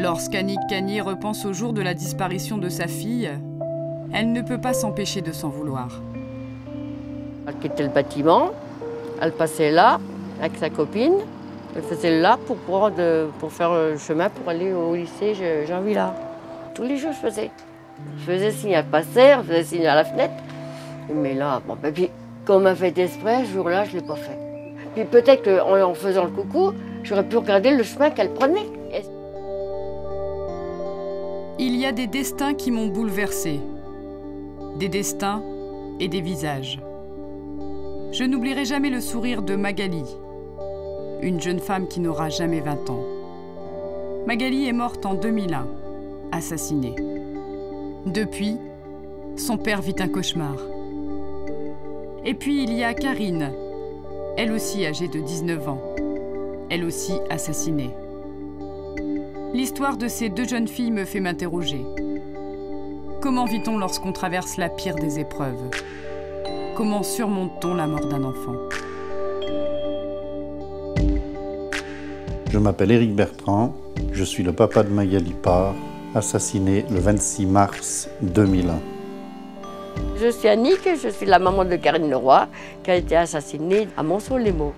Lorsqu'Annick Cagnier repense au jour de la disparition de sa fille, elle ne peut pas s'empêcher de s'en vouloir. Elle quittait le bâtiment, elle passait là avec sa copine, elle faisait là pour faire le chemin pour aller au lycée Jean Villard. Tous les jours je faisais. Je faisais signe à passer, je faisais signe à la fenêtre. Mais là, bon, ben, puis, comme m'a fait exprès, ce jour-là, je ne l'ai pas fait. Puis peut-être qu'en faisant le coucou, j'aurais pu regarder le chemin qu'elle prenait. Il y a des destins qui m'ont bouleversée. Des destins et des visages. Je n'oublierai jamais le sourire de Magali, une jeune femme qui n'aura jamais 20 ans. Magali est morte en 2001, assassinée. Depuis, son père vit un cauchemar. Et puis il y a Karine, elle aussi âgée de 19 ans, elle aussi assassinée. L'histoire de ces deux jeunes filles me fait m'interroger. Comment vit-on lorsqu'on traverse la pire des épreuves? Comment surmonte-t-on la mort d'un enfant? Je m'appelle Éric Bertrand, je suis le papa de Magali Parr, assassiné le 26 mars 2001. Je suis Annick, je suis la maman de Karine Leroy, qui a été assassinée à Monceau-les-Maux.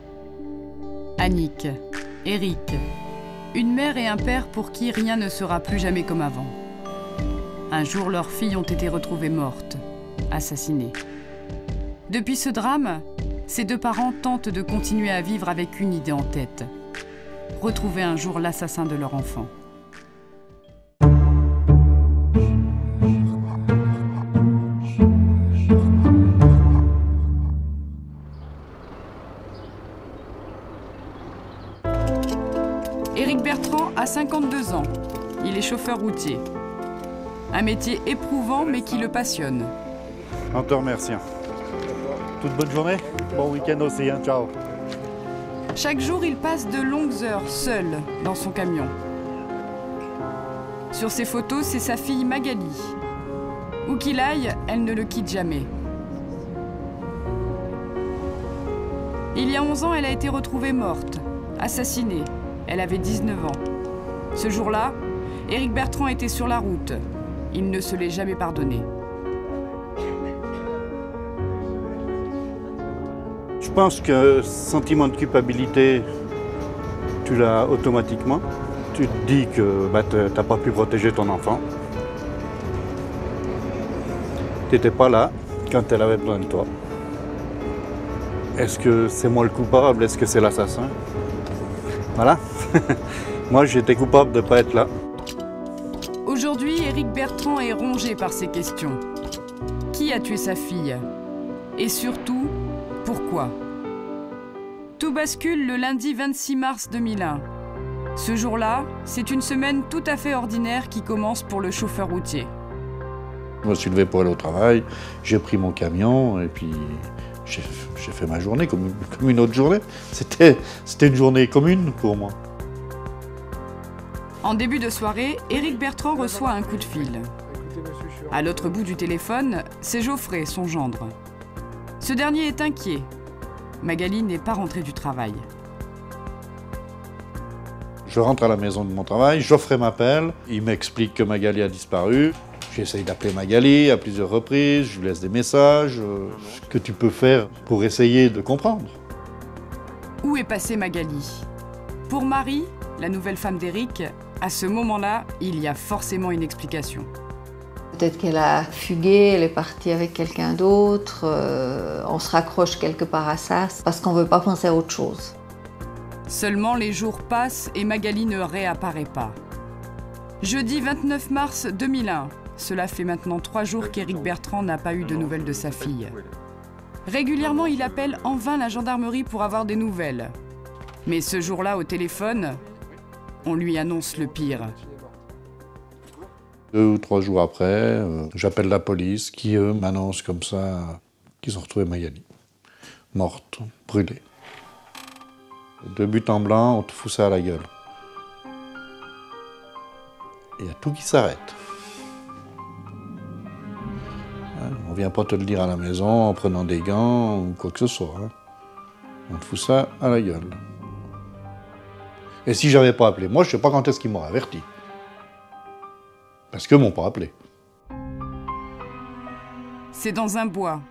Annick, Éric, une mère et un père pour qui rien ne sera plus jamais comme avant. Un jour, leurs filles ont été retrouvées mortes, assassinées. Depuis ce drame, ces deux parents tentent de continuer à vivre avec une idée en tête. Retrouver un jour l'assassin de leur enfant. Éric Bertrand a 52 ans. Il est chauffeur routier. Un métier éprouvant mais qui le passionne. En te remerciant. Toute bonne journée, bon week-end aussi, hein, ciao. Chaque jour, il passe de longues heures seul dans son camion. Sur ses photos, c'est sa fille Magali. Où qu'il aille, elle ne le quitte jamais. Il y a 11 ans, elle a été retrouvée morte, assassinée. Elle avait 19 ans. Ce jour-là, Éric Bertrand était sur la route. Il ne se l'est jamais pardonné. Je pense que ce sentiment de culpabilité, tu l'as automatiquement. Tu te dis que tu n'as pas pu protéger ton enfant. Tu n'étais pas là quand elle avait besoin de toi. Est-ce que c'est moi le coupable? Est-ce que c'est l'assassin? Voilà. Moi, j'étais coupable de ne pas être là. Aujourd'hui, Éric Bertrand est rongé par ces questions. Qui a tué sa fille? Et surtout, pourquoi? Tout bascule le lundi 26 mars 2001. Ce jour-là, c'est une semaine tout à fait ordinaire qui commence pour le chauffeur routier. Je me suis levé pour aller au travail, j'ai pris mon camion et puis j'ai fait ma journée comme une autre journée. C'était une journée commune pour moi. En début de soirée, Éric Bertrand reçoit un coup de fil. À l'autre bout du téléphone, c'est Geoffrey, son gendre. Ce dernier est inquiet. Magali n'est pas rentrée du travail. Je rentre à la maison de mon travail, Geoffrey m'appelle, il m'explique que Magali a disparu. J'essaye d'appeler Magali à plusieurs reprises, je lui laisse des messages, ce que tu peux faire pour essayer de comprendre. Où est passée Magali? Pour Marie, la nouvelle femme d'Éric, à ce moment-là, il y a forcément une explication. Peut-être qu'elle a fugué, elle est partie avec quelqu'un d'autre, on se raccroche quelque part à ça, parce qu'on ne veut pas penser à autre chose. Seulement les jours passent et Magali ne réapparaît pas. Jeudi 29 mars 2001, cela fait maintenant 3 jours qu'Éric Bertrand n'a pas eu de nouvelles de sa fille. Régulièrement, il appelle en vain la gendarmerie pour avoir des nouvelles. Mais ce jour-là, au téléphone, on lui annonce le pire. 2 ou 3 jours après, j'appelle la police qui, eux, m'annoncent comme ça qu'ils ont retrouvé Magali, morte, brûlée. De but en blanc, on te fout ça à la gueule. Il y a tout qui s'arrête. On ne vient pas te le dire à la maison en prenant des gants ou quoi que ce soit. On te fout ça à la gueule. Et si j'avais pas appelé, moi je ne sais pas quand est-ce qu'ils m'auraient averti. parce qu'ils ne m'ont pas appelé. C'est dans un bois,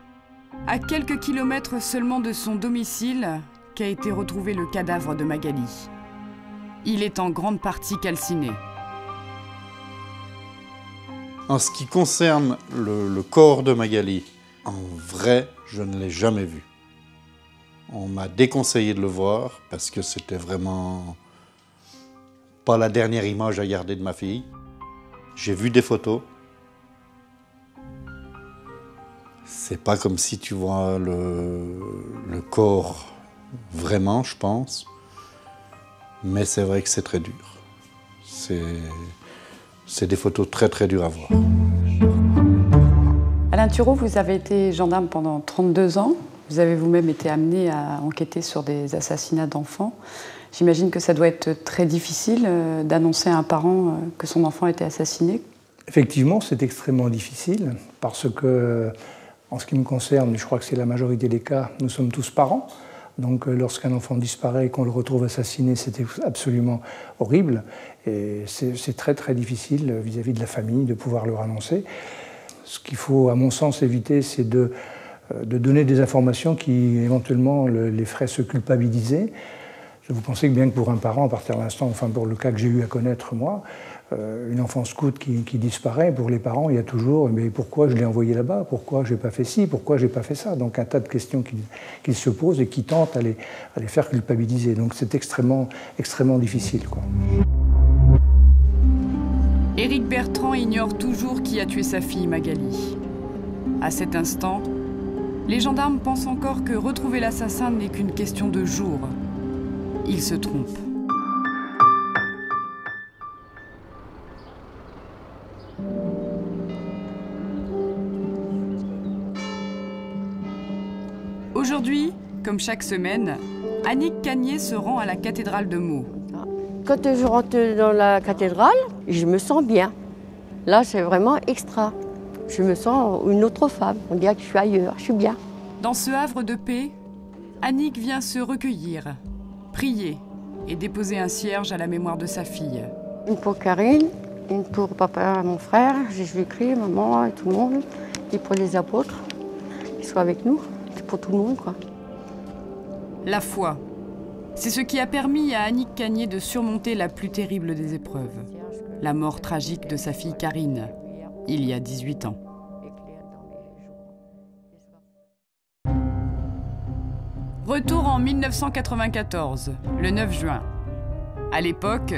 à quelques kilomètres seulement de son domicile, qu'a été retrouvé le cadavre de Magali. Il est en grande partie calciné. En ce qui concerne le corps de Magali, en vrai, je ne l'ai jamais vu. On m'a déconseillé de le voir parce que c'était vraiment pas la dernière image à garder de ma fille. J'ai vu des photos. C'est pas comme si tu vois le corps vraiment, je pense. Mais c'est vrai que c'est très dur. C'est des photos très très dures à voir. Alain Thureau, vous avez été gendarme pendant 32 ans. Vous avez vous-même été amené à enquêter sur des assassinats d'enfants. J'imagine que ça doit être très difficile d'annoncer à un parent que son enfant a été assassiné. Effectivement, c'est extrêmement difficile parce que, en ce qui me concerne, je crois que c'est la majorité des cas, nous sommes tous parents. Donc lorsqu'un enfant disparaît et qu'on le retrouve assassiné, c'est absolument horrible. Et c'est très très difficile vis-à-vis de la famille de pouvoir leur annoncer. Ce qu'il faut, à mon sens, éviter, c'est de donner des informations qui éventuellement les feraient se culpabiliser. Vous pensez que bien que pour un parent, à partir de l'instant, enfin pour le cas que j'ai eu à connaître moi, une enfant scout qui disparaît, pour les parents, il y a toujours mais pourquoi je l'ai envoyé là-bas, pourquoi je n'ai pas fait ci, pourquoi je n'ai pas fait ça. Donc un tas de questions qu'ils se posent et qui tentent à les faire culpabiliser. Donc c'est extrêmement, extrêmement difficile, quoi. Éric Bertrand ignore toujours qui a tué sa fille Magali. À cet instant, les gendarmes pensent encore que retrouver l'assassin n'est qu'une question de jours. Ils se trompent. Aujourd'hui, comme chaque semaine, Annick Cagné se rend à la cathédrale de Meaux. Quand je rentre dans la cathédrale, je me sens bien. Là, c'est vraiment extra. Je me sens une autre femme. On dirait que je suis ailleurs, je suis bien. Dans ce havre de paix, Annick vient se recueillir, prier et déposer un cierge à la mémoire de sa fille. Une pour Karine, une pour papa, mon frère, Jésus-Christ, maman et tout le monde. Et pour les apôtres, qu'ils soient avec nous. C'est pour tout le monde, quoi. La foi, c'est ce qui a permis à Annick Cagné de surmonter la plus terrible des épreuves, la mort tragique de sa fille Karine, il y a 18 ans. Retour en 1994, le 9 juin. À l'époque,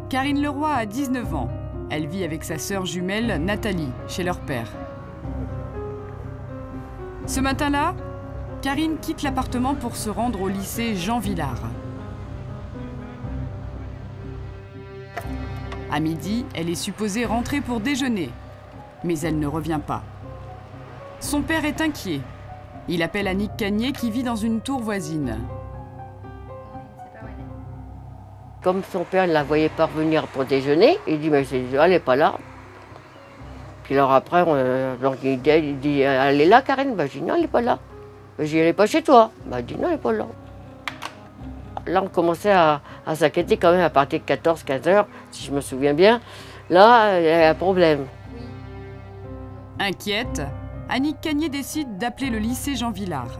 Karine Leroy a 19 ans. Elle vit avec sa sœur jumelle Nathalie, chez leur père. Ce matin-là, Karine quitte l'appartement pour se rendre au lycée Jean Villard. À midi, elle est supposée rentrer pour déjeuner, mais elle ne revient pas. Son père est inquiet. Il appelle Annick Cagné qui vit dans une tour voisine. Comme son père ne la voyait pas revenir pour déjeuner, il dit mais elle n'est pas là. Puis alors après, il dit elle est là Karine? Ben, je dis non, elle n'est pas là. Ben, je dis elle n'est pas chez toi? Ben, il dit non, elle n'est pas là. Là, on commençait à s'inquiéter quand même à partir de 14-15 heures, si je me souviens bien. Là, il y a un problème. Inquiète, Annick Cagné décide d'appeler le lycée Jean Villard.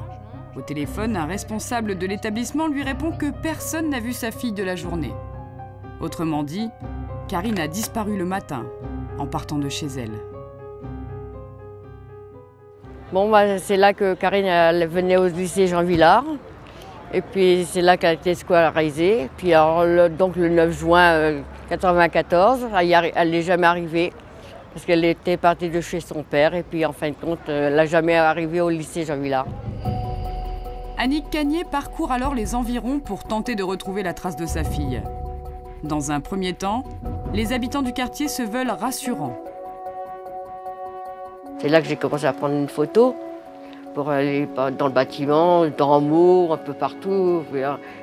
Au téléphone, un responsable de l'établissement lui répond que personne n'a vu sa fille de la journée. Autrement dit, Karine a disparu le matin, en partant de chez elle. Bon, bah, c'est là que Karine elle venait au lycée Jean Villard. Et puis c'est là qu'elle a été scolarisée. Puis alors, donc le 9 juin 1994, elle n'est jamais arrivée. Parce qu'elle était partie de chez son père. Et puis en fin de compte, elle n'a jamais arrivé au lycée Jean Villard. Annick Cagné parcourt alors les environs pour tenter de retrouver la trace de sa fille. Dans un premier temps, les habitants du quartier se veulent rassurants. C'est là que j'ai commencé à prendre une photo pour aller dans le bâtiment, dans Meaux, un peu partout.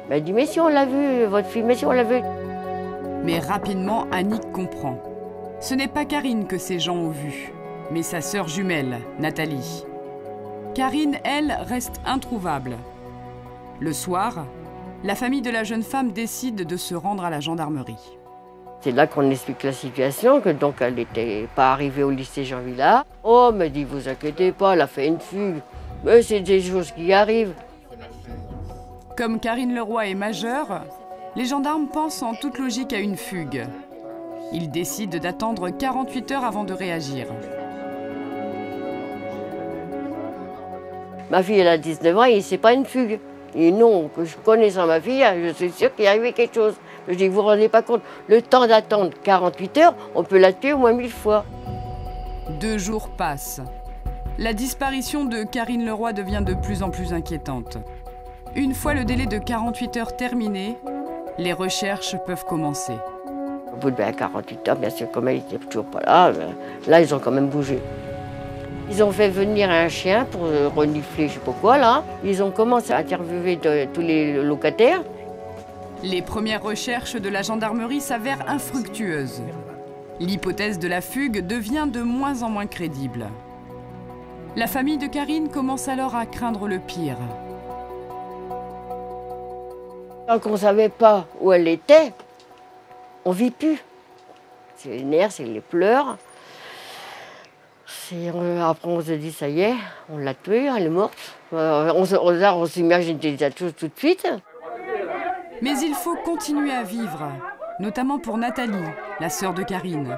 Elle dit, mais si on l'a vu, votre fille, mais si on l'a vu. Mais rapidement, Annick comprend. Ce n'est pas Karine que ces gens ont vue, mais sa sœur jumelle, Nathalie. Karine, elle, reste introuvable. Le soir, la famille de la jeune femme décide de se rendre à la gendarmerie. C'est là qu'on explique la situation, que donc elle n'était pas arrivée au lycée Jean Villard. Oh, me dit, vous inquiétez pas, elle a fait une fugue. Mais c'est des choses qui arrivent. Comme Karine Leroy est majeure, les gendarmes pensent en toute logique à une fugue. Ils décident d'attendre 48 heures avant de réagir. Ma fille, elle a 19 ans et c'est pas une fugue. Et non, que je connaissant ma fille, je suis sûre qu'il est arrivé quelque chose. Je dis, vous vous rendez pas compte, le temps d'attendre 48 heures, on peut la tuer au moins 1000 fois. 2 jours passent. La disparition de Karine Leroy devient de plus en plus inquiétante. Une fois le délai de 48 heures terminé, les recherches peuvent commencer. Au bout de 48 heures, bien sûr, comme elle n'était toujours pas là, là, ils ont quand même bougé. Ils ont fait venir un chien pour renifler, je sais pas quoi, là. Ils ont commencé à interviewer tous les locataires. Les premières recherches de la gendarmerie s'avèrent infructueuses. L'hypothèse de la fugue devient de moins en moins crédible. La famille de Karine commence alors à craindre le pire. Tant qu'on ne savait pas où elle était, on ne vit plus. C'est les nerfs, c'est les pleurs. Après, on se dit, ça y est, on l'a tuée, elle est morte. On s'imagine déjà tout de suite. Mais il faut continuer à vivre, notamment pour Nathalie, la sœur de Karine.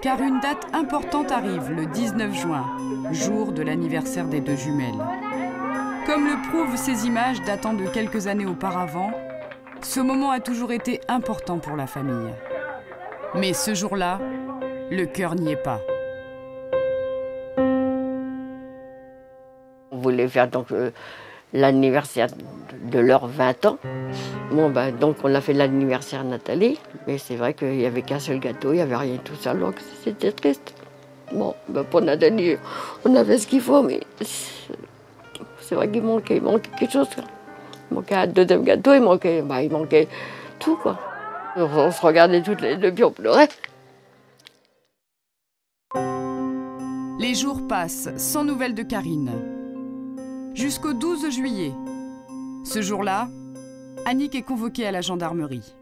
Car une date importante arrive le 19 juin, jour de l'anniversaire des 2 jumelles. Comme le prouvent ces images datant de quelques années auparavant, ce moment a toujours été important pour la famille. Mais ce jour-là, le cœur n'y est pas. On voulait faire donc l'anniversaire de leurs 20 ans. Bon, donc on a fait l'anniversaire Nathalie, mais c'est vrai qu'il n'y avait qu'un seul gâteau, il n'y avait rien de tout ça, donc c'était triste. Bon, pour Nathalie, on avait ce qu'il faut, mais c'est vrai qu'il manquait quelque chose. Il manquait un 2e gâteau, il manquait tout, quoi. On se regardait toutes les deux, puis on pleurait. Les jours passent sans nouvelles de Karine. Jusqu'au 12 juillet. Ce jour-là, Annick est convoquée à la gendarmerie.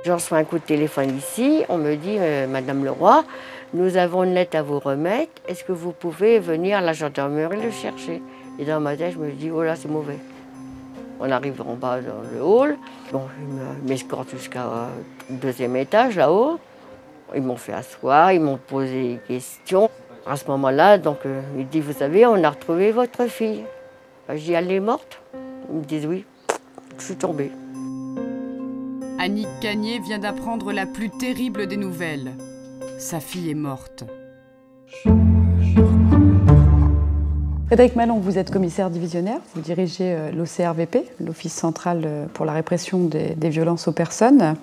Je reçois un coup de téléphone ici, on me dit « Madame Leroy, nous avons une lettre à vous remettre, est-ce que vous pouvez venir à la gendarmerie le chercher ?» Et dans ma tête, je me dis « Oh là, c'est mauvais ». On arrive en bas dans le hall, bon, ils m'escortent jusqu'au 2e étage là-haut. Ils m'ont fait asseoir, ils m'ont posé des questions. À ce moment-là, donc, il dit, vous savez, on a retrouvé votre fille. Je dis, elle est morte? Ils me disent oui, je suis tombée. Annick Cagné vient d'apprendre la plus terrible des nouvelles. Sa fille est morte. Frédéric Mallon, vous êtes commissaire divisionnaire, vous dirigez l'OCRVP, l'Office central pour la répression des violences aux personnes.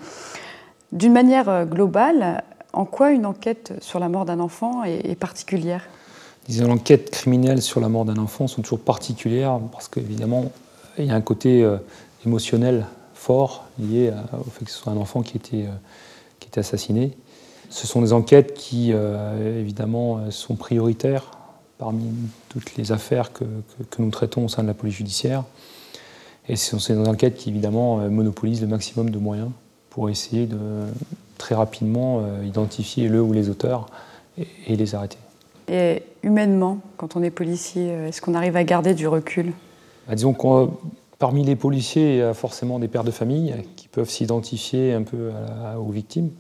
D'une manière globale, en quoi une enquête sur la mort d'un enfant est particulière? Disons, l'enquête criminelle sur la mort d'un enfant sont toujours particulières parce qu'évidemment, il y a un côté émotionnel fort lié au fait que ce soit un enfant qui était assassiné. Ce sont des enquêtes qui, évidemment, sont prioritaires parmi toutes les affaires que nous traitons au sein de la police judiciaire. Et ce sont ces enquêtes qui, évidemment, monopolisent le maximum de moyens pour essayer de très rapidement identifier le ou les auteurs et les arrêter. Et humainement, quand on est policier, est-ce qu'on arrive à garder du recul? Disons que parmi les policiers, il y a forcément des pères de famille qui peuvent s'identifier un peu aux victimes,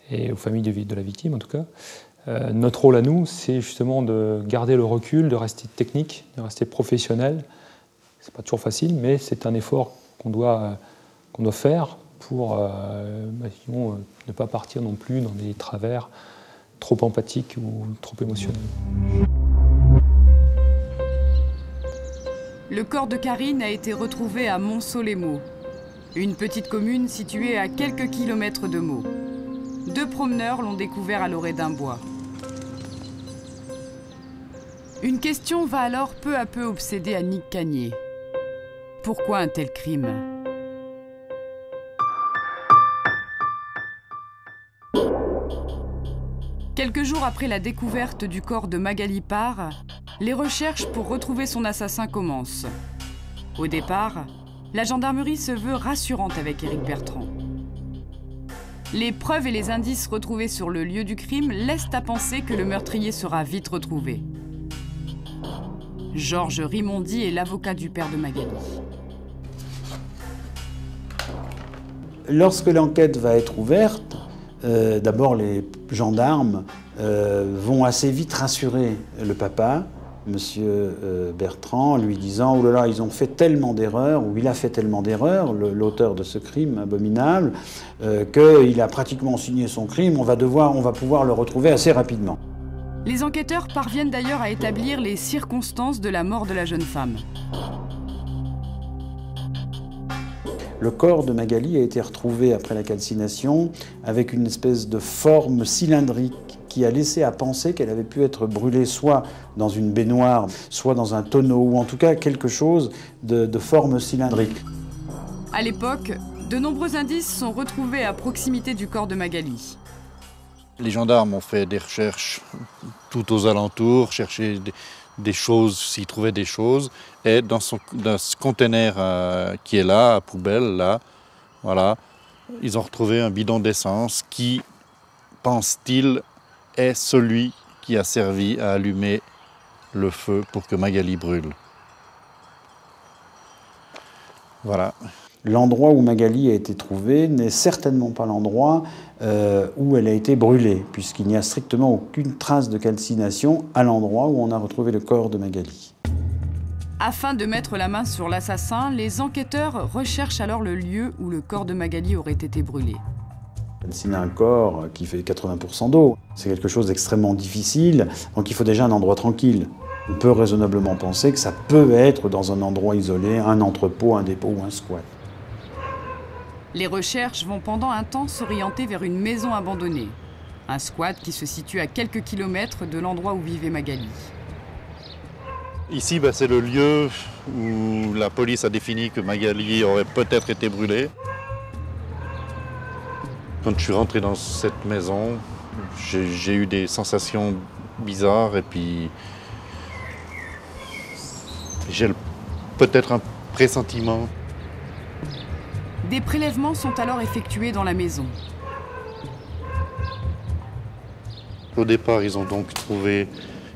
et aux familles de la victime en tout cas. Notre rôle à nous, c'est justement de garder le recul, de rester technique, de rester professionnel. C'est pas toujours facile, mais c'est un effort qu'on doit faire pour ne pas partir non plus dans des travers trop empathiques ou trop émotionnels. Le corps de Karine a été retrouvé à Montceau-les-Maux, une petite commune située à quelques kilomètres de Meaux. 2 promeneurs l'ont découvert à l'orée d'un bois. Une question va alors peu à peu obséder Annick Cagné. Pourquoi un tel crime ? Quelques jours après la découverte du corps de Magali Parr, les recherches pour retrouver son assassin commencent. Au départ, la gendarmerie se veut rassurante avec Éric Bertrand. Les preuves et les indices retrouvés sur le lieu du crime laissent à penser que le meurtrier sera vite retrouvé. Georges Rimondi est l'avocat du père de Magali. Lorsque l'enquête va être ouverte, d'abord les gendarmes vont assez vite rassurer le papa, Monsieur Bertrand, lui disant « Oh là là, ils ont fait tellement d'erreurs » ou « Il a fait tellement d'erreurs, l'auteur de ce crime abominable, qu'il a pratiquement signé son crime, on va pouvoir le retrouver assez rapidement. » Les enquêteurs parviennent d'ailleurs à établir les circonstances de la mort de la jeune femme. Le corps de Magali a été retrouvé après la calcination avec une espèce de forme cylindrique qui a laissé à penser qu'elle avait pu être brûlée soit dans une baignoire, soit dans un tonneau, ou en tout cas quelque chose de forme cylindrique. À l'époque, de nombreux indices sont retrouvés à proximité du corps de Magali. Les gendarmes ont fait des recherches tout aux alentours, chercher des choses, s'ils trouvaient des choses. Et dans ce conteneur qui est là, à poubelle, là, voilà, ils ont retrouvé un bidon d'essence qui, pense-t-il, est celui qui a servi à allumer le feu pour que Magali brûle. Voilà. L'endroit où Magali a été trouvée n'est certainement pas l'endroit où elle a été brûlée, puisqu'il n'y a strictement aucune trace de calcination à l'endroit où on a retrouvé le corps de Magali. Afin de mettre la main sur l'assassin, les enquêteurs recherchent alors le lieu où le corps de Magali aurait été brûlé. Calciner un corps qui fait 80% d'eau, c'est quelque chose d'extrêmement difficile, donc il faut déjà un endroit tranquille. On peut raisonnablement penser que ça peut être dans un endroit isolé, un entrepôt, un dépôt ou un squat. Les recherches vont pendant un temps s'orienter vers une maison abandonnée. Un squat qui se situe à quelques kilomètres de l'endroit où vivait Magali. Ici, c'est le lieu où la police a défini que Magali aurait peut-être été brûlée. Quand je suis rentré dans cette maison, j'ai eu des sensations bizarres et puis j'ai peut-être un pressentiment. Des prélèvements sont alors effectués dans la maison. Au départ, ils ont donc trouvé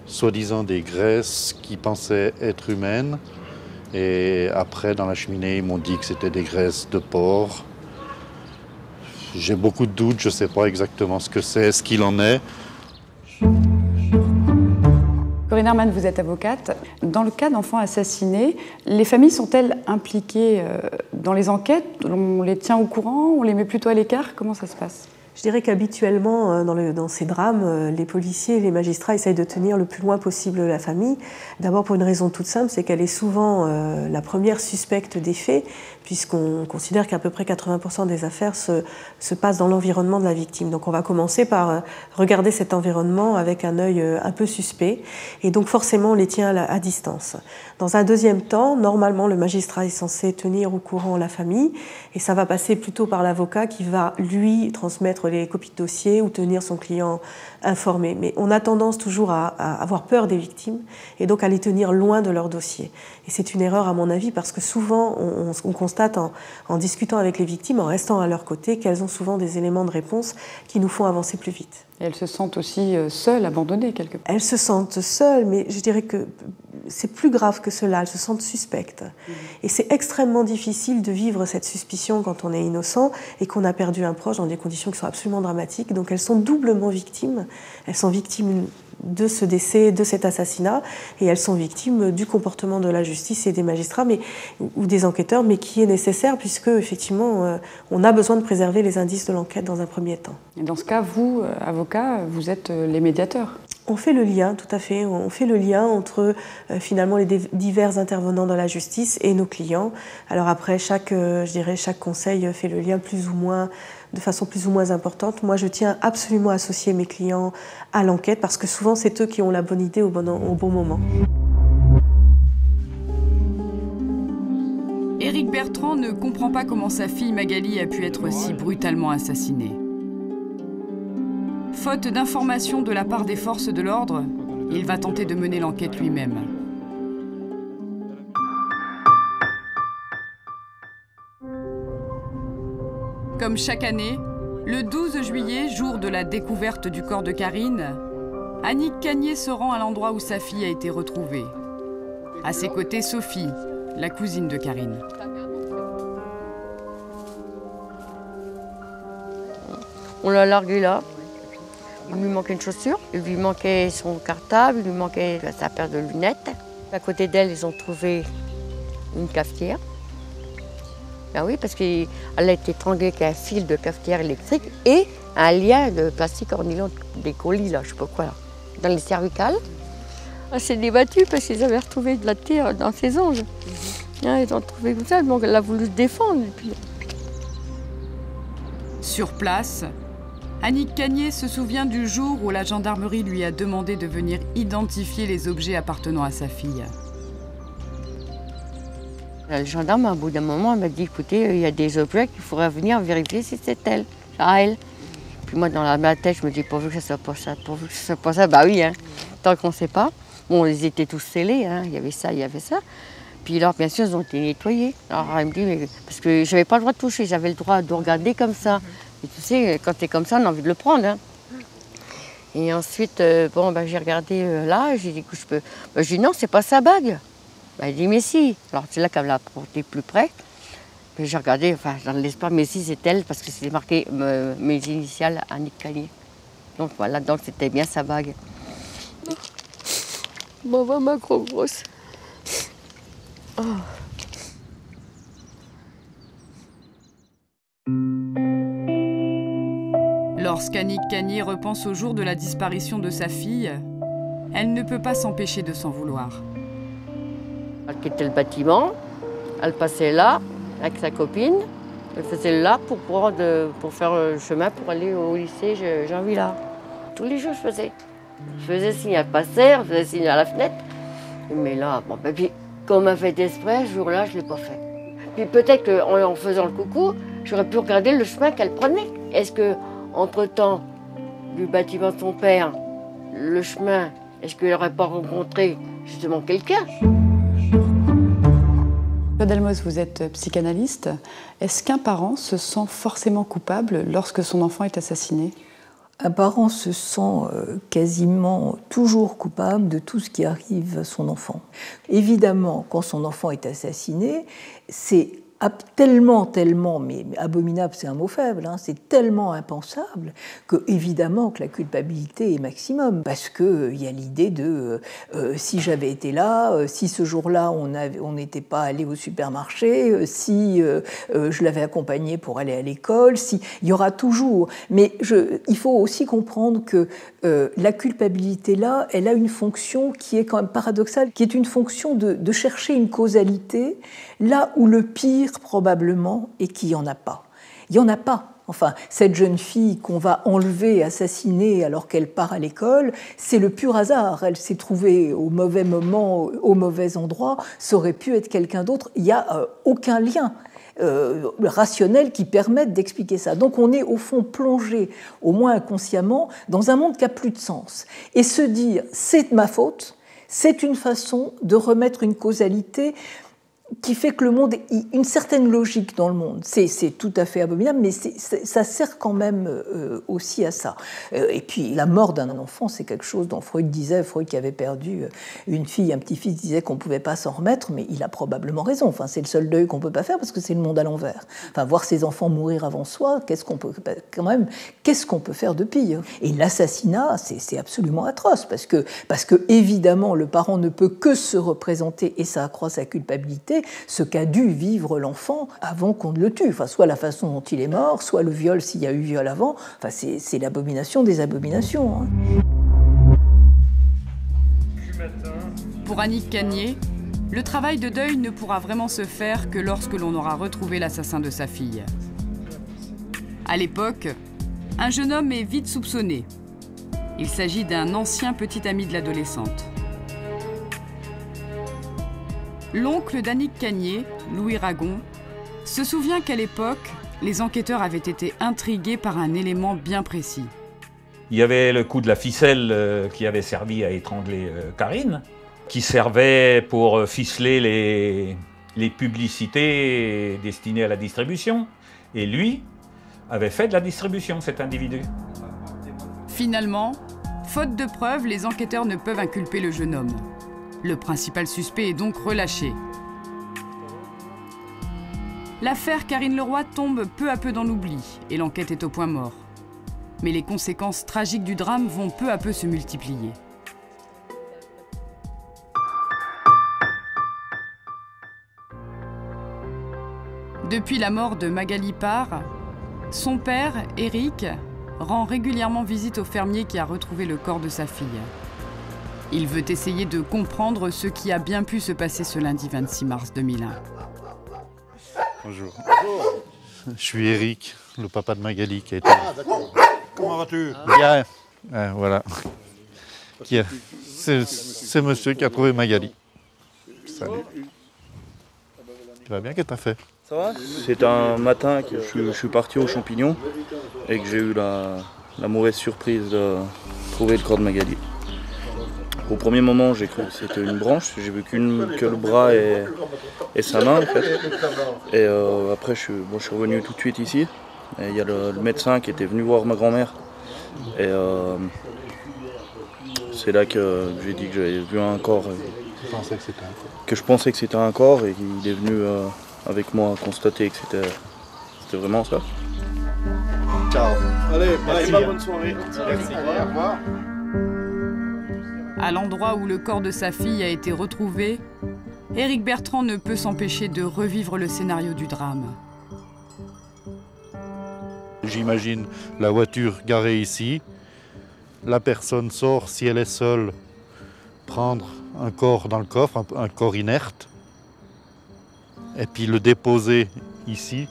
soi-disant des graisses qui pensaient être humaines. Et après, dans la cheminée, ils m'ont dit que c'était des graisses de porc. J'ai beaucoup de doutes, je ne sais pas exactement ce que c'est, ce qu'il en est. Corinne Herman, vous êtes avocate. Dans le cas d'enfants assassinés, les familles sont-elles impliquées dans les enquêtes? On les tient au courant? On les met plutôt à l'écart? Comment ça se passe? Je dirais qu'habituellement, dans ces drames, les policiers et les magistrats essayent de tenir le plus loin possible la famille. D'abord pour une raison toute simple, c'est qu'elle est souvent la première suspecte des faits, puisqu'on considère qu'à peu près 80% des affaires se passent dans l'environnement de la victime. Donc on va commencer par regarder cet environnement avec un œil un peu suspect, et donc forcément on les tient à distance. Dans un deuxième temps, normalement le magistrat est censé tenir au courant la famille, et ça va passer plutôt par l'avocat qui va lui transmettre les copies de dossier ou tenir son client informé. Mais on a tendance toujours à avoir peur des victimes et donc à les tenir loin de leur dossier. Et c'est une erreur à mon avis parce que souvent on constate en discutant avec les victimes, en restant à leur côté, qu'elles ont souvent des éléments de réponse qui nous font avancer plus vite. Et elles se sentent aussi seules, abandonnées quelque part. Elles se sentent seules, mais je dirais que c'est plus grave que cela, elles se sentent suspectes. Et c'est extrêmement difficile de vivre cette suspicion quand on est innocent et qu'on a perdu un proche dans des conditions qui sont absolument dramatiques. Donc elles sont doublement victimes. Elles sont victimes de ce décès, de cet assassinat, et elles sont victimes du comportement de la justice et des magistrats ou des enquêteurs, mais qui est nécessaire puisque, effectivement, on a besoin de préserver les indices de l'enquête dans un premier temps. Et dans ce cas, vous, avocat, vous êtes les médiateurs. On fait le lien, tout à fait. On fait le lien entre finalement les divers intervenants dans la justice et nos clients. Alors après, chaque conseil fait le lien de façon plus ou moins importante. Moi, je tiens absolument à associer mes clients à l'enquête parce que souvent, c'est eux qui ont la bonne idée au bon moment. Éric Bertrand ne comprend pas comment sa fille Magali a pu être si brutalement assassinée. Faute d'informations de la part des forces de l'ordre, il va tenter de mener l'enquête lui-même. Comme chaque année, Le 12 juillet, jour de la découverte du corps de Karine, Annick Cagnier se rend à l'endroit où sa fille a été retrouvée. À ses côtés, Sophie, la cousine de Karine. On l'a largué là. Il lui manquait une chaussure, il lui manquait son cartable, il lui manquait sa paire de lunettes. À côté d'elle, ils ont trouvé une cafetière. Ben oui, parce qu'elle a été étranglée avec un fil de cafetière électrique et un lien de plastique en nylon, des colis, là, je sais pas quoi, là, dans les cervicales. Elle s'est débattue parce qu'ils avaient retrouvé de la terre dans ses ongles. Ils ont trouvé tout ça, donc elle a voulu se défendre. Et puis... Sur place, Annick Cagnier se souvient du jour où la gendarmerie lui a demandé de venir identifier les objets appartenant à sa fille. Le gendarme, au bout d'un moment, m'a dit, écoutez, il y a des objets qu'il faudrait venir vérifier si c'est elle, à elle. Puis moi, dans ma tête, je me dis, pourvu que ça soit pas ça, pourvu que ça soit pas ça. Bah oui, hein, tant qu'on ne sait pas. Bon, ils étaient tous scellés, hein, il y avait ça, il y avait ça. Puis alors, bien sûr, ils ont été nettoyés. Alors, elle me dit, mais, parce que je n'avais pas le droit de toucher, j'avais le droit de regarder comme ça. Et tu sais, quand tu es comme ça, on a envie de le prendre. Hein. Et ensuite, bon, j'ai regardé là, j'ai dit, écoute, je peux. J'ai dit, non, c'est pas sa bague. Elle dit, mais si. Alors, c'est là qu'elle l'a porté plus près. Puis j'ai regardé, enfin, dans l'espoir, mais si, c'est elle, parce que c'était marqué mes initiales, Annick Cagnier. Donc voilà, donc c'était bien sa bague. Bon, ma grosse. Oh. Lorsqu'Annick Cagnier repense au jour de la disparition de sa fille, elle ne peut pas s'empêcher de s'en vouloir. Elle quittait le bâtiment, elle passait là avec sa copine, elle faisait là pour faire le chemin pour aller au lycée Jean-Villard. Tous les jours je faisais. Je faisais signe à passer, je faisais signe à la fenêtre. Mais là, bon, puis comme elle fait exprès, ce jour-là, je ne l'ai pas fait. Puis peut-être qu'en faisant le coucou, j'aurais pu regarder le chemin qu'elle prenait. Est-ce que, entre-temps, du bâtiment de son père, le chemin, est-ce qu'elle n'aurait pas rencontré justement quelqu'un? Claude Almos, vous êtes psychanalyste. Est-ce qu'un parent se sent forcément coupable lorsque son enfant est assassiné? Un parent se sent quasiment toujours coupable de tout ce qui arrive à son enfant. Évidemment, quand son enfant est assassiné, c'est tellement, mais abominable, c'est un mot faible, hein, c'est tellement impensable que évidemment que la culpabilité est maximum, parce que il y a l'idée de si j'avais été là, si ce jour-là on n'était pas allé au supermarché, si je l'avais accompagné pour aller à l'école, si il y aura toujours. Mais il faut aussi comprendre que la culpabilité là, elle a une fonction qui est quand même paradoxale, qui est une fonction de chercher une causalité là où le pire probablement est qu'il n'y en a pas. Il n'y en a pas. Enfin, cette jeune fille qu'on va enlever, assassiner alors qu'elle part à l'école, c'est le pur hasard. Elle s'est trouvée au mauvais moment, au mauvais endroit. Ça aurait pu être quelqu'un d'autre. Il n'y a aucun lien rationnel qui permette d'expliquer ça. Donc on est au fond plongé, au moins inconsciemment, dans un monde qui n'a plus de sens. Et se dire « c'est ma faute », c'est une façon de remettre une causalité qui fait que le monde, une certaine logique dans le monde. C'est tout à fait abominable, mais ça sert quand même aussi à ça. Et puis la mort d'un enfant, c'est quelque chose dont Freud qui avait perdu une fille, un petit-fils, disait qu'on ne pouvait pas s'en remettre, mais il a probablement raison. Enfin, c'est le seul deuil qu'on ne peut pas faire parce que c'est le monde à l'envers. Enfin, voir ses enfants mourir avant soi, qu'est-ce qu'on peut faire de pire? Et l'assassinat, c'est absolument atroce parce que évidemment, le parent ne peut que se représenter, et ça accroît sa culpabilité, ce qu'a dû vivre l'enfant avant qu'on ne le tue. Enfin, soit la façon dont il est mort, soit le viol s'il y a eu viol avant. Enfin, c'est l'abomination des abominations. Hein. Pour Annick Cagnier, le travail de deuil ne pourra vraiment se faire que lorsque l'on aura retrouvé l'assassin de sa fille. À l'époque, un jeune homme est vite soupçonné. Il s'agit d'un ancien petit ami de l'adolescente. L'oncle d'Annick Cagnier, Louis Ragon, se souvient qu'à l'époque, les enquêteurs avaient été intrigués par un élément bien précis. Il y avait le coup de la ficelle qui avait servi à étrangler Karine, qui servait pour ficeler les publicités destinées à la distribution. Et lui avait fait de la distribution, cet individu. Finalement, faute de preuves, les enquêteurs ne peuvent inculper le jeune homme. Le principal suspect est donc relâché. L'affaire Karine Leroy tombe peu à peu dans l'oubli et l'enquête est au point mort. Mais les conséquences tragiques du drame vont peu à peu se multiplier. Depuis la mort de Magali Parr, son père, Éric, rend régulièrement visite au fermier qui a retrouvé le corps de sa fille. Il veut essayer de comprendre ce qui a bien pu se passer ce lundi 26 mars 2001. Bonjour. Je suis Éric, le papa de Magali qui a été... Ah d'accord. Comment vas-tu? Bien. Voilà. C'est monsieur qui a trouvé Magali. Salut. Tu vas bien, qu'est-ce que t'as fait? Ça va? C'est un matin que je suis parti aux champignons et que j'ai eu la mauvaise surprise de trouver le corps de Magali. Au premier moment, j'ai cru que c'était une branche, j'ai vu que le bras et sa main en fait. Et après, je suis revenu tout de suite ici. Et il y a le médecin qui était venu voir ma grand-mère. Et c'est là que j'ai dit que j'avais vu un corps. Que je pensais que c'était un corps et qu'il est venu avec moi constater que c'était vraiment ça. Ciao. Allez, Merci. bonne soirée. Merci. Au revoir. À l'endroit où le corps de sa fille a été retrouvé, Éric Bertrand ne peut s'empêcher de revivre le scénario du drame. J'imagine la voiture garée ici. La personne sort, si elle est seule, prendre un corps dans le coffre, un corps inerte, et puis le déposer ici,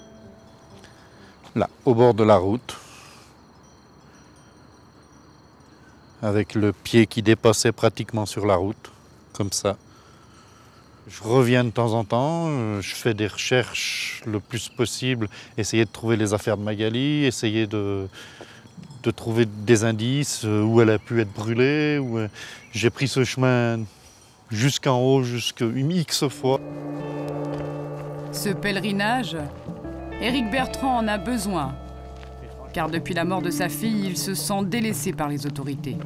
là, au bord de la route, avec le pied qui dépassait pratiquement sur la route, comme ça. Je reviens de temps en temps, je fais des recherches le plus possible, essayer de trouver les affaires de Magali, essayer de trouver des indices où elle a pu être brûlée. J'ai pris ce chemin jusqu'en haut, jusqu'une X fois. Ce pèlerinage, Éric Bertrand en a besoin, car depuis la mort de sa fille, il se sent délaissé par les autorités.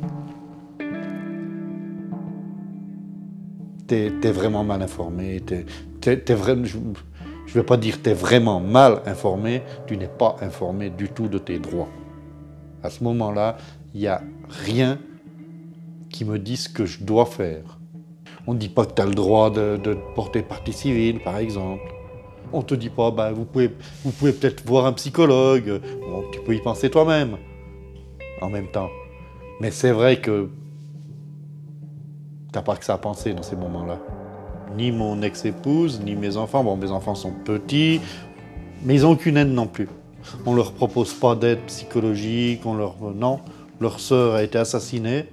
T'es vraiment mal informé, je ne vais pas dire t'es vraiment mal informé, tu n'es pas informé du tout de tes droits. À ce moment-là, il n'y a rien qui me dise ce que je dois faire. On ne dit pas que tu as le droit de porter partie civile, par exemple. On ne te dit pas, bah, vous pouvez peut-être voir un psychologue. Bon, tu peux y penser toi-même, en même temps. Mais c'est vrai que tu n'as pas que ça à penser dans ces moments-là. Ni mon ex-épouse, ni mes enfants. Bon, mes enfants sont petits, mais ils n'ont aucune aide non plus. On ne leur propose pas d'aide psychologique, non. Leur sœur a été assassinée.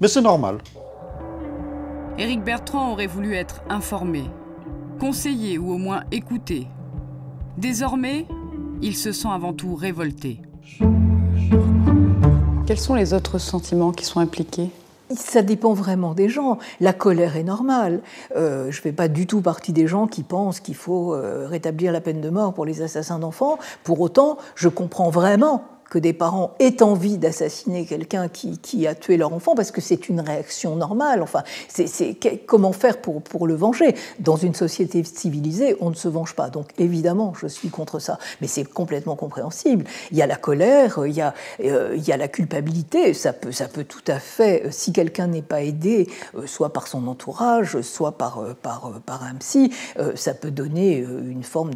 Mais c'est normal. Éric Bertrand aurait voulu être informé, conseillé ou au moins écouté. Désormais, il se sent avant tout révolté. Quels sont les autres sentiments qui sont impliqués ? Ça dépend vraiment des gens. La colère est normale. Je ne fais pas du tout partie des gens qui pensent qu'il faut rétablir la peine de mort pour les assassins d'enfants. Pour autant, je comprends vraiment que des parents aient envie d'assassiner quelqu'un qui a tué leur enfant, parce que c'est une réaction normale. Enfin, comment faire pour le venger? Dans une société civilisée, on ne se venge pas. Donc évidemment, je suis contre ça. Mais c'est complètement compréhensible. Il y a la colère, il y a la culpabilité. Ça peut tout à fait, si quelqu'un n'est pas aidé, soit par son entourage, soit par un psy, ça peut donner une forme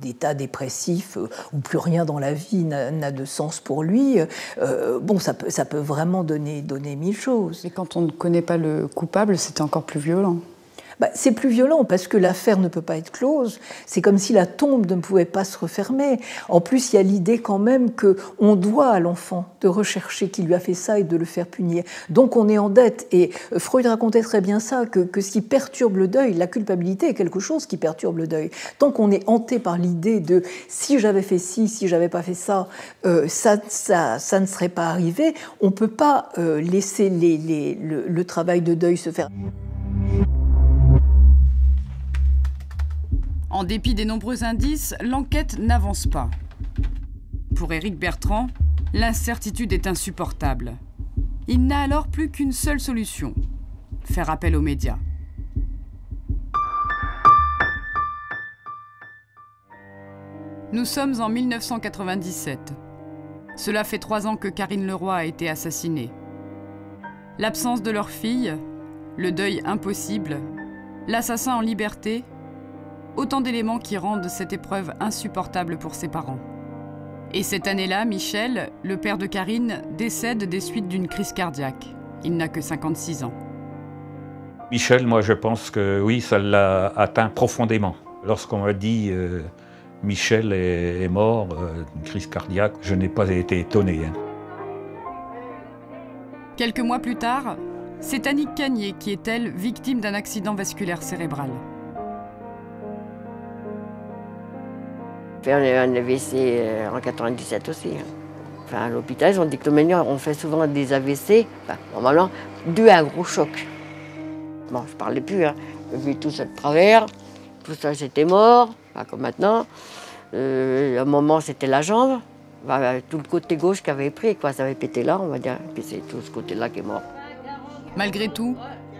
d'état dépressif où plus rien dans la vie n'a de sens pour lui. Bon, ça peut vraiment donner mille choses. Et quand on ne connaît pas le coupable, c'est encore plus violent. C'est plus violent parce que l'affaire ne peut pas être close. C'est comme si la tombe ne pouvait pas se refermer. En plus, il y a l'idée quand même qu'on doit à l'enfant de rechercher qui lui a fait ça et de le faire punir. Donc on est en dette. Et Freud racontait très bien ça, que ce qui perturbe le deuil, la culpabilité est quelque chose qui perturbe le deuil. Tant qu'on est hanté par l'idée de si j'avais fait ci, si j'avais pas fait ça, ça ne serait pas arrivé, on ne peut pas laisser le travail de deuil se faire. En dépit des nombreux indices, l'enquête n'avance pas. Pour Éric Bertrand, l'incertitude est insupportable. Il n'a alors plus qu'une seule solution, faire appel aux médias. Nous sommes en 1997. Cela fait 3 ans que Karine Leroy a été assassinée. L'absence de leur fille, le deuil impossible, l'assassin en liberté, autant d'éléments qui rendent cette épreuve insupportable pour ses parents. Et cette année-là, Michel, le père de Karine, décède des suites d'une crise cardiaque. Il n'a que 56 ans. Michel, moi je pense que oui, ça l'a atteint profondément. Lorsqu'on m'a dit Michel est mort d'une crise cardiaque, je n'ai pas été étonné. Quelques mois plus tard, c'est Annick Cagnier qui est, elle, victime d'un accident vasculaire cérébral. Fait un AVC en 97 aussi. Enfin, à l'hôpital, ils ont dit que on fait souvent des AVC, normalement, dû à un gros choc. Bon, je parlais plus, hein. J'ai vu tout ça de travers, tout ça c'était mort, pas comme maintenant. À un moment, c'était la jambe, tout le côté gauche qui avait pris, quoi, ça avait pété là, on va dire, puis c'est tout ce côté-là qui est mort. Malgré tout,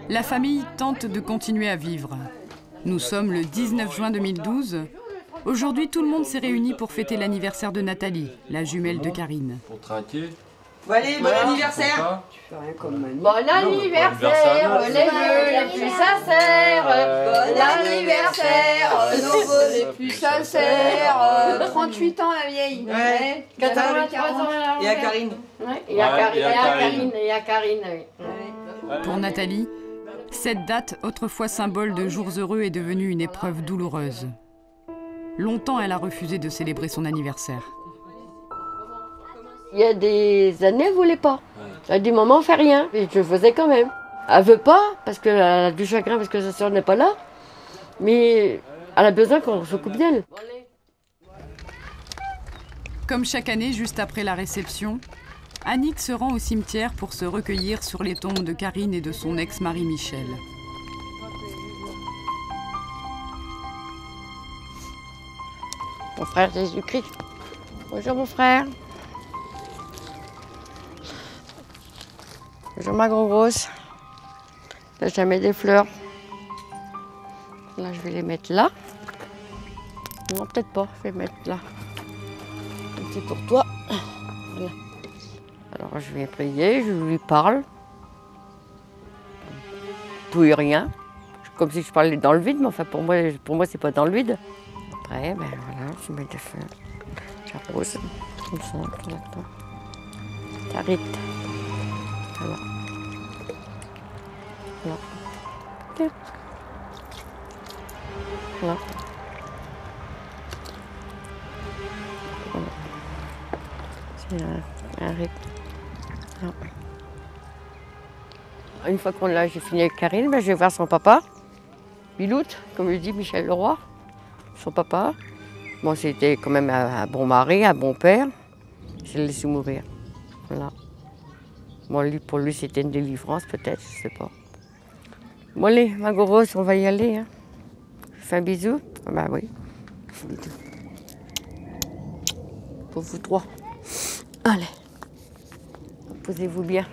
la famille tente de continuer à vivre. Nous sommes le 19 juin 2012. Aujourd'hui, tout le monde s'est réuni pour fêter l'anniversaire de Nathalie, la jumelle de Karine. Pour trinquer. Bon allez, bon anniversaire. Bon anniversaire, les vœux les plus sincères. Bon anniversaire, nos vœux les plus sincères. 38 ans la vieille. Ouais. 83 ans. Et à Karine. Ouais, et à Karine. Pour Nathalie, cette date, autrefois symbole de jours heureux, est devenue une épreuve douloureuse. Longtemps, elle a refusé de célébrer son anniversaire. Il y a des années, elle ne voulait pas. Elle a dit, maman, on fait rien. Et je le faisais quand même. Elle ne veut pas, parce qu'elle a du chagrin, parce que sa soeur n'est pas là. Mais elle a besoin qu'on s'occupe d'elle. Comme chaque année, juste après la réception, Annick se rend au cimetière pour se recueillir sur les tombes de Karine et de son ex-mari Michel. Mon frère Jésus-Christ. Bonjour mon frère. Bonjour ma grosse. Là, je mets des fleurs. Là, je vais les mettre là. Non, peut-être pas, je vais mettre là. C'est pour toi. Voilà. Alors, je vais prier, je lui parle. Tout et rien. Comme si je parlais dans le vide, mais enfin, pour moi c'est pas dans le vide. Après, ben voilà, je mets des fleurs. J'arrose, comme ça, là-dedans. T'arrêtes. Voilà. Voilà. Tiens. Voilà. Voilà. C'est un rythme. Voilà. Une fois qu'on l'a, j'ai fini avec Karine, ben, je vais voir son papa. Biloute, comme je dis, Michel Leroy. Son papa. Bon, c'était quand même un bon mari, un bon père. Je l'ai laissé mourir. Voilà. Bon, pour lui, c'était une délivrance, peut-être, je sais pas. Bon, allez, ma grosse, on va y aller. Hein. Je fais un bisou. Ah, bah oui. Pour vous trois. Allez. Posez-vous bien.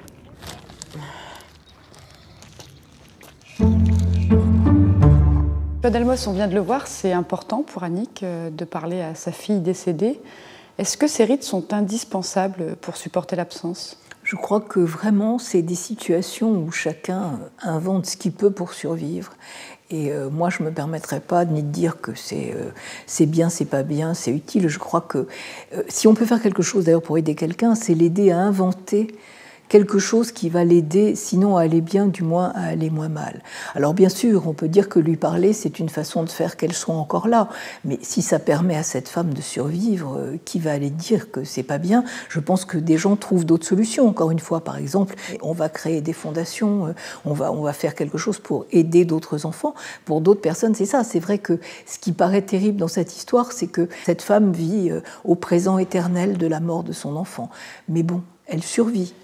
Claude Almos, on vient de le voir, c'est important pour Annick de parler à sa fille décédée. Est-ce que ces rites sont indispensables pour supporter l'absence ? Je crois que vraiment, c'est des situations où chacun invente ce qu'il peut pour survivre. Et moi, je ne me permettrais pas ni de dire que c'est bien, c'est pas bien, c'est utile. Je crois que si on peut faire quelque chose d'ailleurs pour aider quelqu'un, c'est l'aider à inventer quelque chose qui va l'aider, sinon à aller bien, du moins à aller moins mal. Alors bien sûr, on peut dire que lui parler, c'est une façon de faire qu'elle soit encore là, mais si ça permet à cette femme de survivre, qui va aller dire que c'est pas bien, je pense que des gens trouvent d'autres solutions. Encore une fois, par exemple, on va créer des fondations, on va faire quelque chose pour aider d'autres enfants. Pour d'autres personnes, c'est ça. C'est vrai que ce qui paraît terrible dans cette histoire, c'est que cette femme vit au présent éternel de la mort de son enfant. Mais bon, elle survit.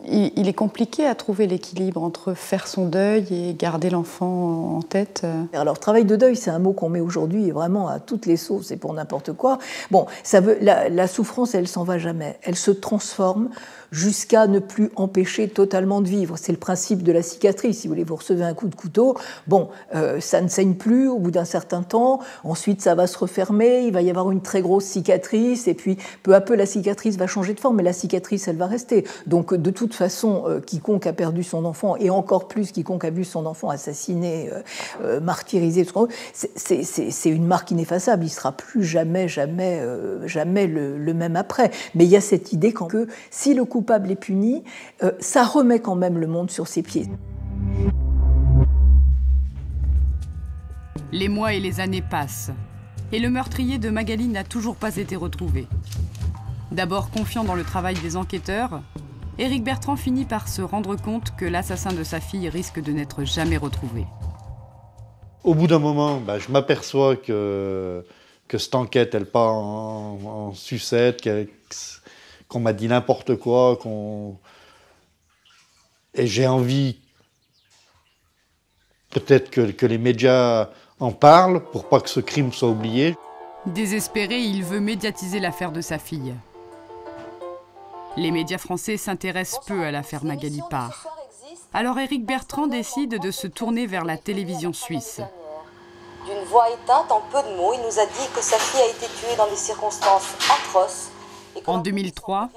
Il est compliqué à trouver l'équilibre entre faire son deuil et garder l'enfant en tête. Alors, travail de deuil, c'est un mot qu'on met aujourd'hui vraiment à toutes les sauces et pour n'importe quoi. Bon, la souffrance, elle s'en va jamais. Elle se transforme jusqu'à ne plus empêcher totalement de vivre. C'est le principe de la cicatrice. Si vous voulez, vous recevez un coup de couteau, bon, ça ne saigne plus au bout d'un certain temps. Ensuite, ça va se refermer. Il va y avoir une très grosse cicatrice. Et puis, peu à peu, la cicatrice va changer de forme, mais la cicatrice, elle va rester. Donc, de toute façon, quiconque a perdu son enfant, et encore plus quiconque a vu son enfant assassiné, martyrisé, c'est une marque ineffaçable. Il ne sera plus jamais le même après. Mais il y a cette idée que si le coupable est puni, ça remet quand même le monde sur ses pieds. Les mois et les années passent, et le meurtrier de Magali n'a toujours pas été retrouvé. D'abord confiant dans le travail des enquêteurs, Éric Bertrand finit par se rendre compte que l'assassin de sa fille risque de n'être jamais retrouvé. Au bout d'un moment, je m'aperçois que cette enquête, elle part en sucette, qu'on m'a dit n'importe quoi, et j'ai envie peut-être que les médias en parlent pour pas que ce crime soit oublié. Désespéré, il veut médiatiser l'affaire de sa fille. Les médias français s'intéressent peu à l'affaire Magali Parr. Alors Éric Bertrand décide de se tourner vers la télévision suisse. D'une voix éteinte, en peu de mots, il nous a dit que sa fille a été tuée dans des circonstances atroces. En 2003,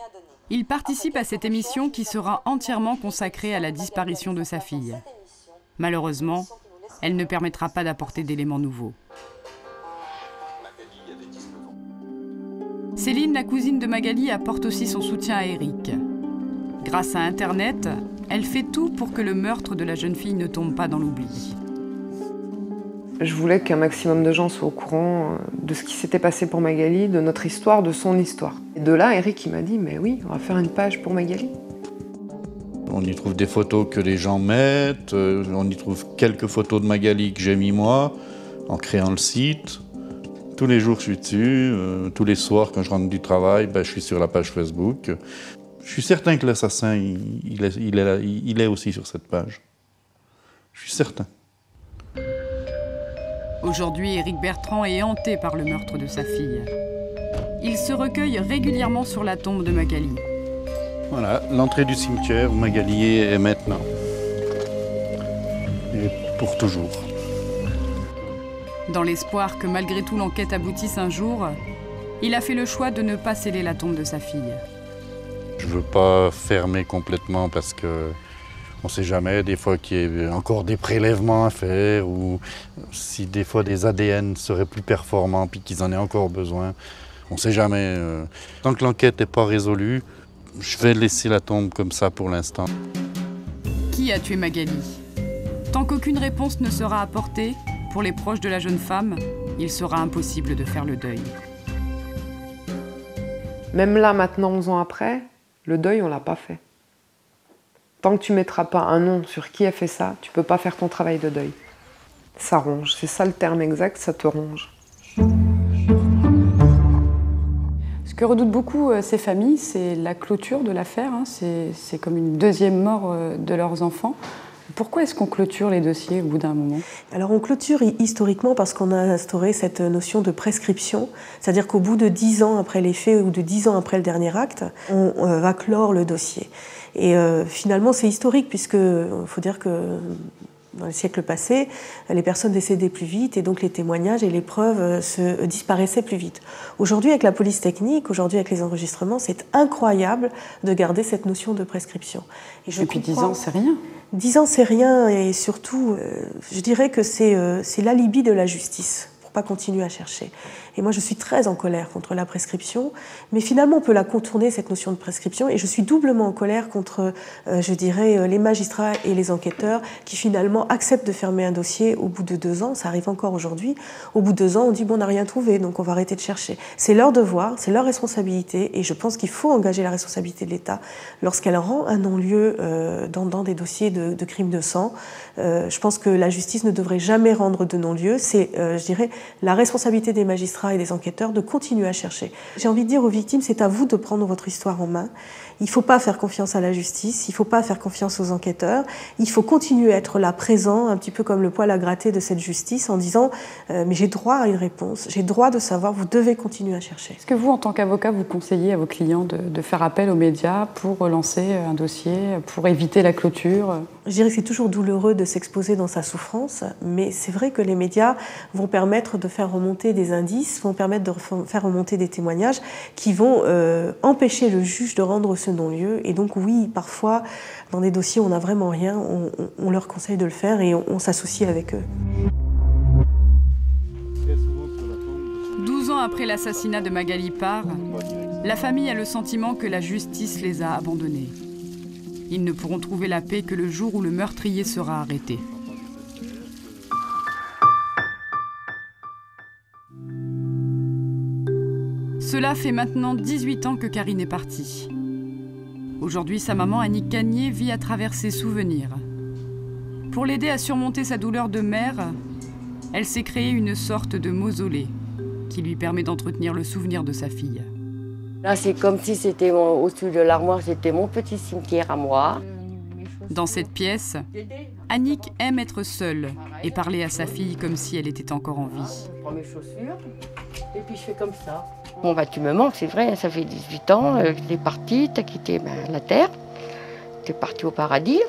il participe à cette émission qui sera entièrement consacrée à la disparition de sa fille. Malheureusement, elle ne permettra pas d'apporter d'éléments nouveaux. Céline, la cousine de Magali, apporte aussi son soutien à Éric. Grâce à Internet, elle fait tout pour que le meurtre de la jeune fille ne tombe pas dans l'oubli. Je voulais qu'un maximum de gens soient au courant de ce qui s'était passé pour Magali, de notre histoire, de son histoire. Et de là, Éric il m'a dit « mais oui, on va faire une page pour Magali ». On y trouve des photos que les gens mettent, on y trouve quelques photos de Magali que j'ai mis moi, en créant le site. Tous les jours, je suis dessus. Tous les soirs, quand je rentre du travail, je suis sur la page Facebook. Je suis certain que l'assassin, il est aussi sur cette page. Je suis certain. Aujourd'hui, Éric Bertrand est hanté par le meurtre de sa fille. Il se recueille régulièrement sur la tombe de Magali. Voilà, l'entrée du cimetière où Magali est maintenant. Et pour toujours. Dans l'espoir que malgré tout l'enquête aboutisse un jour, il a fait le choix de ne pas sceller la tombe de sa fille. Je ne veux pas fermer complètement parce que on ne sait jamais, des fois qu'il y a encore des prélèvements à faire ou si des fois des ADN seraient plus performants puis qu'ils en aient encore besoin. On ne sait jamais. Tant que l'enquête n'est pas résolue, je vais laisser la tombe comme ça pour l'instant. Qui a tué Magali? Tant qu'aucune réponse ne sera apportée, pour les proches de la jeune femme, il sera impossible de faire le deuil. Même là, maintenant, 11 ans après, le deuil, on ne l'a pas fait. Tant que tu ne mettras pas un nom sur qui a fait ça, tu ne peux pas faire ton travail de deuil. Ça ronge, c'est ça le terme exact, ça te ronge. Ce que redoutent beaucoup ces familles, c'est la clôture de l'affaire. C'est comme une deuxième mort de leurs enfants. Pourquoi est-ce qu'on clôture les dossiers au bout d'un moment? Alors on clôture historiquement parce qu'on a instauré cette notion de prescription, c'est-à-dire qu'au bout de 10 ans après les faits ou de 10 ans après le dernier acte, on va clore le dossier. Et finalement c'est historique puisqu'il faut dire que dans les siècles passés, les personnes décédaient plus vite et donc les témoignages et les preuves disparaissaient plus vite. Aujourd'hui, avec la police technique, aujourd'hui avec les enregistrements, c'est incroyable de garder cette notion de prescription. Et depuis 10 ans, c'est rien. 10 ans, c'est rien et surtout, je dirais que c'est l'alibi de la justice pour pas continuer à chercher. Et moi, je suis très en colère contre la prescription, mais finalement, on peut la contourner, cette notion de prescription, et je suis doublement en colère contre, je dirais, les magistrats et les enquêteurs qui finalement acceptent de fermer un dossier au bout de 2 ans, ça arrive encore aujourd'hui, au bout de 2 ans, on dit bon, on n'a rien trouvé, donc on va arrêter de chercher. C'est leur devoir, c'est leur responsabilité, et je pense qu'il faut engager la responsabilité de l'État lorsqu'elle rend un non-lieu dans des dossiers de crimes de sang. Je pense que la justice ne devrait jamais rendre de non-lieu, c'est, je dirais, la responsabilité des magistrats et des enquêteurs de continuer à chercher. J'ai envie de dire aux victimes, c'est à vous de prendre votre histoire en main. Il ne faut pas faire confiance à la justice, il ne faut pas faire confiance aux enquêteurs, il faut continuer à être là, présent, un petit peu comme le poil à gratter de cette justice, en disant mais j'ai droit à une réponse, j'ai droit de savoir, vous devez continuer à chercher. Est-ce que vous, en tant qu'avocat, vous conseillez à vos clients de faire appel aux médias pour relancer un dossier, pour éviter la clôture? Je dirais que c'est toujours douloureux de s'exposer dans sa souffrance, mais c'est vrai que les médias vont permettre de faire remonter des indices, vont permettre de faire remonter des témoignages qui vont empêcher le juge de rendre ce non-lieu. Et donc oui, parfois, dans des dossiers où on n'a vraiment rien, on leur conseille de le faire et on s'associe avec eux. 12 ans après l'assassinat de Magali Parr, la famille a le sentiment que la justice les a abandonnés. Ils ne pourront trouver la paix que le jour où le meurtrier sera arrêté. Cela fait maintenant 18 ans que Karine est partie. Aujourd'hui, sa maman, Annick Cagnier, vit à travers ses souvenirs. Pour l'aider à surmonter sa douleur de mère, elle s'est créée une sorte de mausolée qui lui permet d'entretenir le souvenir de sa fille. Là, c'est comme si c'était au-dessus de l'armoire, c'était mon petit cimetière à moi. Dans cette pièce, Annick aime être seule et parler à sa fille comme si elle était encore en vie. Je prends mes chaussures et puis je fais comme ça. Bon, bah, tu me manques, c'est vrai, ça fait 18 ans que t'es parti, t'as quitté la terre, t'es parti au paradis,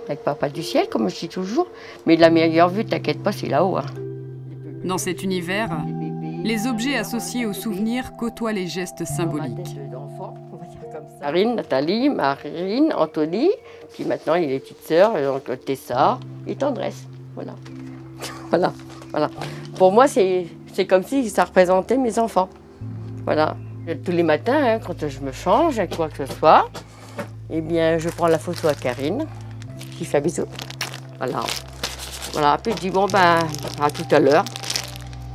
avec papa du ciel, comme je dis toujours. Mais la meilleure vue, t'inquiète pas, c'est là-haut. Hein. Dans cet univers, les objets associés aux souvenirs côtoient les gestes symboliques. Karine, Nathalie, Marine, Anthony, puis maintenant il y a les petites sœurs, donc Tessa et Tendresse. Voilà. Voilà. Pour moi, c'est comme si ça représentait mes enfants. Voilà. Tous les matins, hein, quand je me change, avec quoi que ce soit, eh bien, je prends la photo à Karine, qui fait un bisou. Voilà. Puis je dis, bon, ben, à tout à l'heure.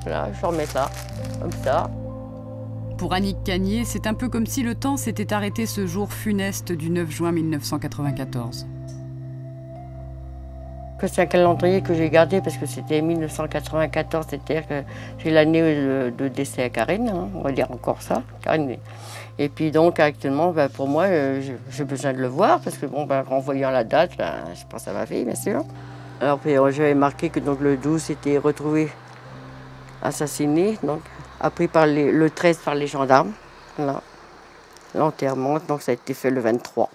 Voilà, je remets ça, comme ça. Pour Annick Cagnier, c'est un peu comme si le temps s'était arrêté ce jour funeste du 9 juin 1994. C'est un calendrier que j'ai gardé parce que c'était 1994, c'est-à-dire que c'est l'année de décès à Karine, hein, on va dire encore ça. Karine. Et puis donc actuellement, ben, pour moi, j'ai besoin de le voir parce que bon, ben, en voyant la date, ben, je pense à ma fille, bien sûr. Alors j'avais marqué que donc, le 12 c'était retrouvé assassiné, donc appris par le 13 par les gendarmes. Voilà. L'enterrement, donc ça a été fait le 23.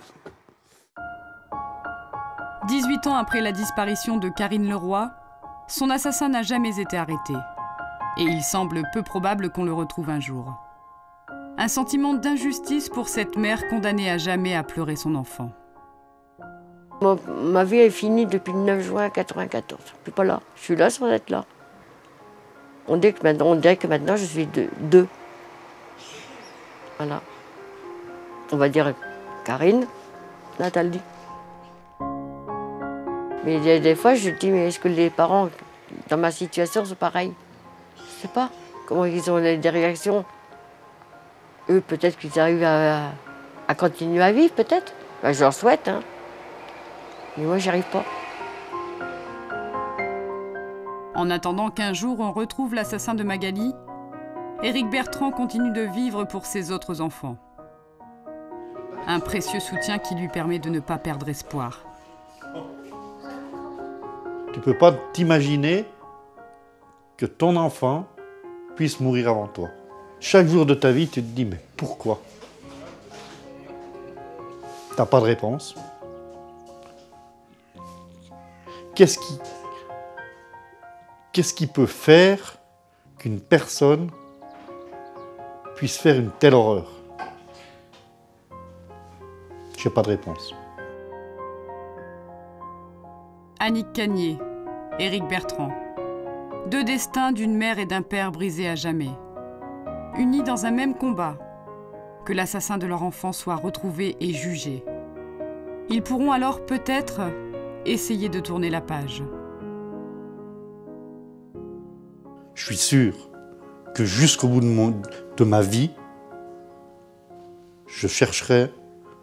18 ans après la disparition de Karine Leroy, son assassin n'a jamais été arrêté. Et il semble peu probable qu'on le retrouve un jour. Un sentiment d'injustice pour cette mère condamnée à jamais à pleurer son enfant. Ma vie est finie depuis le 9 juin 1994. Je ne suis pas là. Je suis là sans être là. On dirait que maintenant je suis deux. Voilà. On va dire Karine, Nathalie. Mais il y a des fois, je me dis, mais est-ce que les parents, dans ma situation, sont pareils? Je ne sais pas. Comment ils ont des réactions? Eux, peut-être qu'ils arrivent à continuer à vivre, peut-être. Ben, je leur souhaite, hein. Mais moi, j'y arrive pas. En attendant qu'un jour on retrouve l'assassin de Magali, Éric Bertrand continue de vivre pour ses autres enfants. Un précieux soutien qui lui permet de ne pas perdre espoir. Tu ne peux pas t'imaginer que ton enfant puisse mourir avant toi. Chaque jour de ta vie, tu te dis, mais pourquoi? Tu n'as pas de réponse. Qu'est-ce qui peut faire qu'une personne puisse faire une telle horreur? Je n'ai pas de réponse. Annick Cagnier, Éric Bertrand. Deux destins d'une mère et d'un père brisés à jamais. Unis dans un même combat, que l'assassin de leur enfant soit retrouvé et jugé. Ils pourront alors peut-être essayer de tourner la page. Je suis sûr que jusqu'au bout de ma vie, je chercherai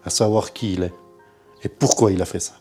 à savoir qui il est et pourquoi il a fait ça.